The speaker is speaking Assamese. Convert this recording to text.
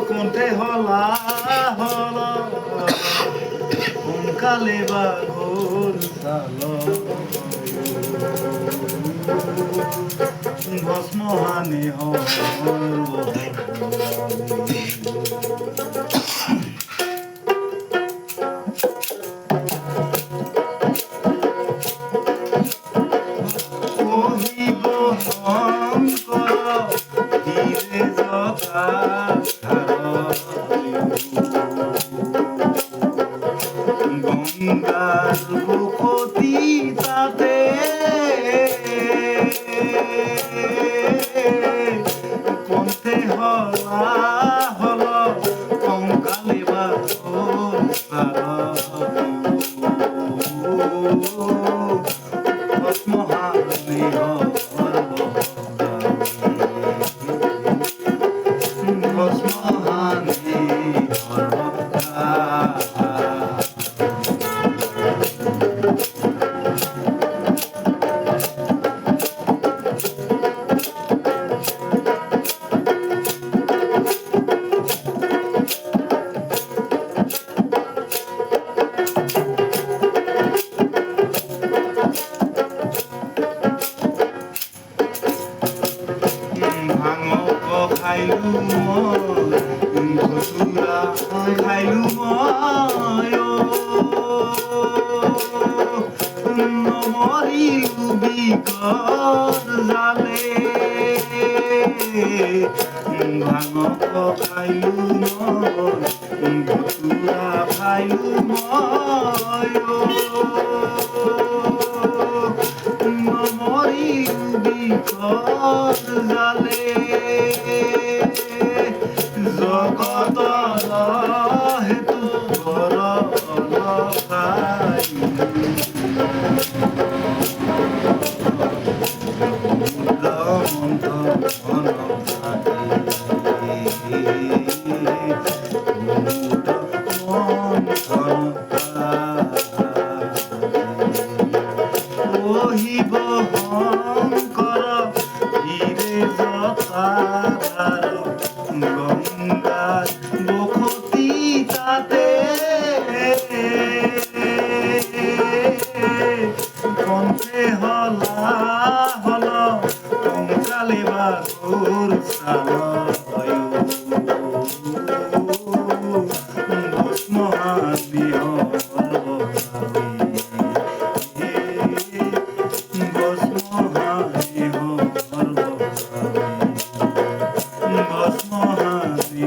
কোনতে হলা হলা কালে বা ঘোর সালো ভস্মহানি কহিব শঙ্কর ধীরে যথা গঙ্গার বুকতি তাতে কোনতে হলা হল কঙ্কালে বা ভস্মহানি ভস্মহানি খাইলু ধতুরা খাইলু মরিলু বিকর জালে ভাঙ খাইলু ধতুরা খাইলু মরিলু বিকর জালে জগতর হেতু ঘর খাই মন্থ ঘন কহিব শঙ্কর ধীরে যথাধার গঙ্গার বখতি তাতে কণ্ঠে হলা হল কঙ্কালে বা ঘোর সালয় ভস্মহানি ভস্মহানি